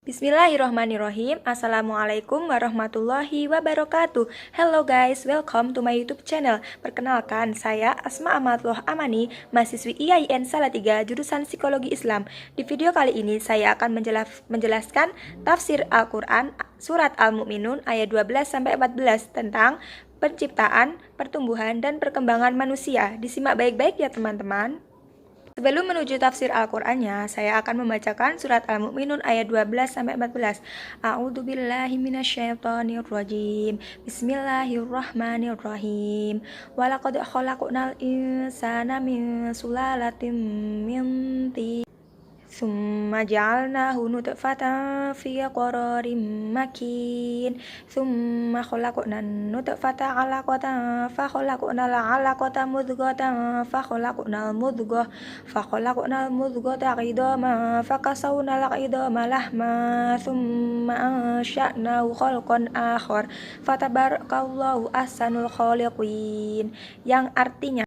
Bismillahirrohmanirrohim. Assalamualaikum warahmatullahi wabarakatuh. Hello guys, welcome to my YouTube channel. Perkenalkan, saya Asma Amatullah Amani, mahasiswi IAIN Salatiga, jurusan Psikologi Islam. Di video kali ini saya akan menjelaskan tafsir Al-Quran Surat Al-Mu'minun ayat 12-14 tentang penciptaan, pertumbuhan, dan perkembangan manusia. Disimak baik-baik ya teman-teman. Sebelum menuju tafsir Al-Qur'annya, saya akan membacakan surat Al-Mu'minun ayat 12-14. A'udzubillahi minasyaitonirrajim. Bismillahirrahmanirrahim. Walaqad khalaqnal insana min sulalatin min tin. Summa ja'alnahu nutfatan fi qararin makin. Summa khalaqnan nutfata 'alaqatan fa khalaqnal 'alaqata mudghatan fa khalaqnal mudghata 'idhaman fa kasawnal 'idhama lahma summa ansha'nahu khalqan akhar fatabarakallahu ahsanul khaliqin, yang artinya,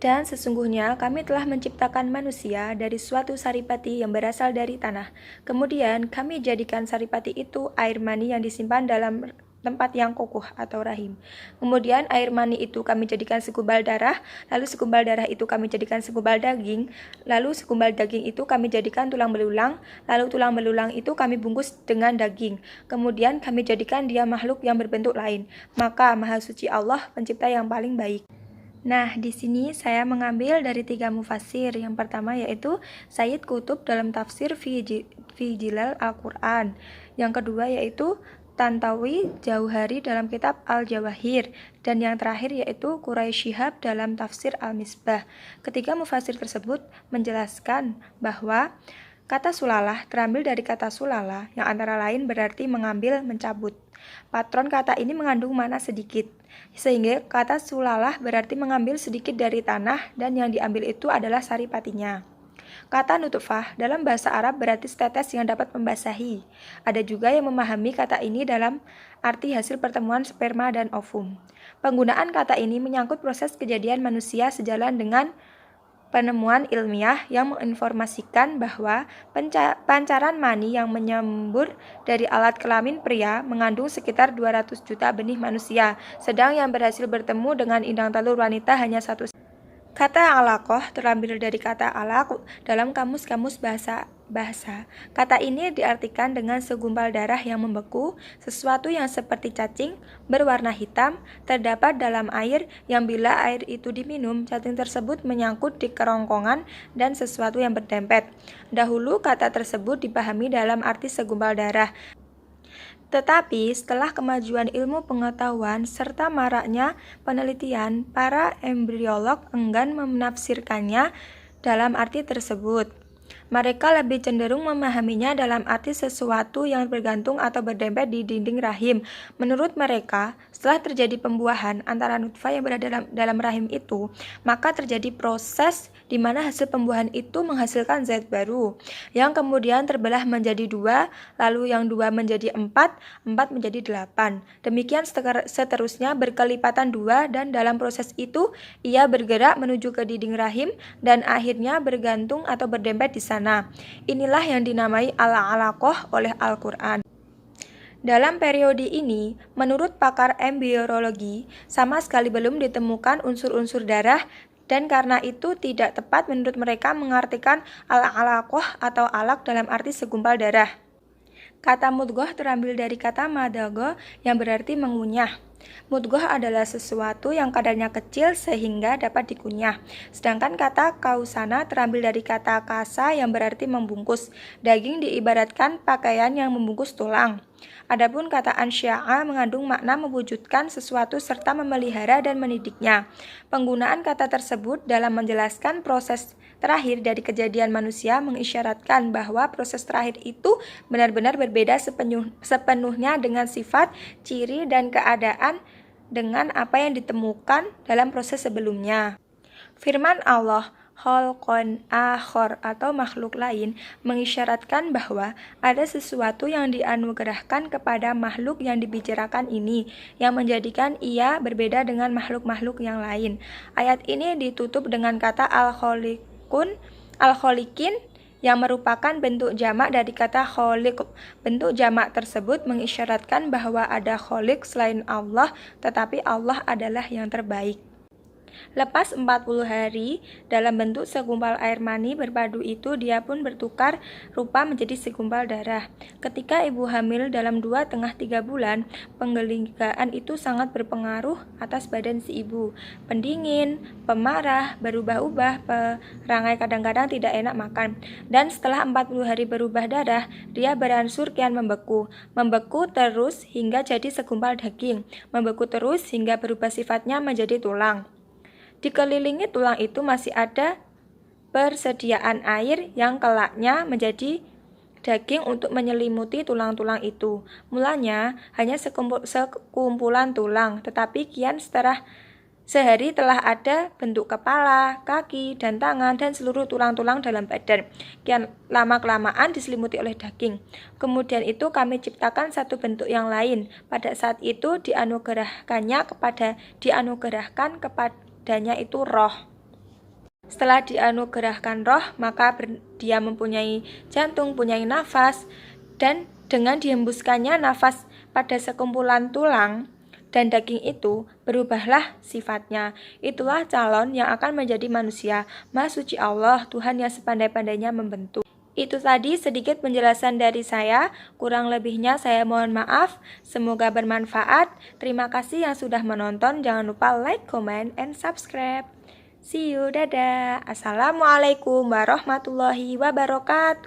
dan sesungguhnya kami telah menciptakan manusia dari suatu saripati yang berasal dari tanah. Kemudian kami jadikan saripati itu air mani yang disimpan dalam tempat yang kokoh atau rahim. Kemudian air mani itu kami jadikan segumpal darah, lalu segumpal darah itu kami jadikan segumpal daging, lalu segumpal daging itu kami jadikan tulang belulang, lalu tulang belulang itu kami bungkus dengan daging. Kemudian kami jadikan dia makhluk yang berbentuk lain. Maka Maha Suci Allah, pencipta yang paling baik. Nah, di sini saya mengambil dari 3 mufassir. Yang pertama yaitu Sayyid Qutb dalam tafsir fi Jilal Al-Quran. Yang kedua yaitu Tantawi Jauhari dalam kitab Al-Jawahir. Dan yang terakhir yaitu Quraisy Shihab dalam tafsir Al-Misbah. Ketiga mufassir tersebut menjelaskan bahwa kata sulalah terambil dari kata sulala yang antara lain berarti mengambil, mencabut. Patron kata ini mengandung makna sedikit, sehingga kata sulalah berarti mengambil sedikit dari tanah dan yang diambil itu adalah saripatinya. Kata nutfah dalam bahasa Arab berarti setetes yang dapat membasahi. Ada juga yang memahami kata ini dalam arti hasil pertemuan sperma dan ovum. Penggunaan kata ini menyangkut proses kejadian manusia sejalan dengan penemuan ilmiah yang menginformasikan bahwa pancaran mani yang menyembur dari alat kelamin pria mengandung sekitar 200 juta benih manusia, sedang yang berhasil bertemu dengan indang telur wanita hanya satu. Kata alaqah terambil dari kata alaq dalam kamus-kamus bahasa. Kata ini diartikan dengan segumpal darah yang membeku, sesuatu yang seperti cacing, berwarna hitam, terdapat dalam air yang bila air itu diminum, cacing tersebut menyangkut di kerongkongan dan sesuatu yang berdempet. Dahulu kata tersebut dipahami dalam arti segumpal darah. Tetapi setelah kemajuan ilmu pengetahuan serta maraknya penelitian, para embriolog enggan menafsirkannya dalam arti tersebut. Mereka lebih cenderung memahaminya dalam arti sesuatu yang bergantung atau berdempet di dinding rahim. Menurut mereka, setelah terjadi pembuahan antara nutfah yang berada dalam rahim itu, maka terjadi proses di mana hasil pembuahan itu menghasilkan zat baru, yang kemudian terbelah menjadi 2, lalu yang 2 menjadi 4 menjadi 8. Demikian seterusnya berkelipatan 2, dan dalam proses itu ia bergerak menuju ke dinding rahim dan akhirnya bergantung atau berdempet di sana. Inilah yang dinamai al-alaqah oleh Al-Quran. Dalam periode ini, menurut pakar embriologi, sama sekali belum ditemukan unsur-unsur darah, dan karena itu tidak tepat menurut mereka mengartikan al-alaqah atau alaq dalam arti segumpal darah. Kata mudghah terambil dari kata madagha yang berarti mengunyah. Mudghah adalah sesuatu yang kadarnya kecil sehingga dapat dikunyah. Sedangkan kata kausana terambil dari kata kasa yang berarti membungkus. Daging diibaratkan pakaian yang membungkus tulang. Adapun kata ansya'a mengandung makna mewujudkan sesuatu serta memelihara dan mendidiknya. Penggunaan kata tersebut dalam menjelaskan proses terakhir dari kejadian manusia mengisyaratkan bahwa proses terakhir itu benar-benar berbeda sepenuhnya dengan sifat, ciri, dan keadaan dengan apa yang ditemukan dalam proses sebelumnya. Firman Allah, khalqan akhar atau makhluk lain, mengisyaratkan bahwa ada sesuatu yang dianugerahkan kepada makhluk yang dibicarakan ini, yang menjadikan ia berbeda dengan makhluk-makhluk yang lain. Ayat ini ditutup dengan kata al-khaliqin yang merupakan bentuk jamak dari kata kholiq. Bentuk jamak tersebut mengisyaratkan bahwa ada kholiq selain Allah, tetapi Allah adalah yang terbaik. Lepas 40 hari, dalam bentuk segumpal air mani berpadu itu, dia pun bertukar rupa menjadi segumpal darah. Ketika ibu hamil dalam 2,5-3 bulan, penggeligaan itu sangat berpengaruh atas badan si ibu. Pendingin, pemarah, berubah-ubah, perangai kadang-kadang tidak enak makan. Dan setelah 40 hari berubah darah, dia beransur kian membeku. Membeku terus hingga jadi segumpal daging. Membeku terus hingga berubah sifatnya menjadi tulang. Dikelilingi tulang itu masih ada persediaan air yang kelaknya menjadi daging untuk menyelimuti tulang-tulang itu. Mulanya hanya sekumpulan tulang, tetapi kian setelah sehari telah ada bentuk kepala, kaki, dan tangan, dan seluruh tulang-tulang dalam badan. Kian lama-kelamaan diselimuti oleh daging. Kemudian itu kami ciptakan satu bentuk yang lain. Pada saat itu dianugerahkan kepadanya itu roh. Setelah dianugerahkan roh, maka dia mempunyai jantung, mempunyai nafas, dan dengan dihembuskannya nafas pada sekumpulan tulang dan daging itu, berubahlah sifatnya. Itulah calon yang akan menjadi manusia. Maha suci Allah, Tuhan yang sepandai-pandainya membentuk. Itu tadi sedikit penjelasan dari saya, kurang lebihnya saya mohon maaf, semoga bermanfaat. Terima kasih yang sudah menonton, jangan lupa like, comment, and subscribe. See you, dadah. Assalamualaikum warahmatullahi wabarakatuh.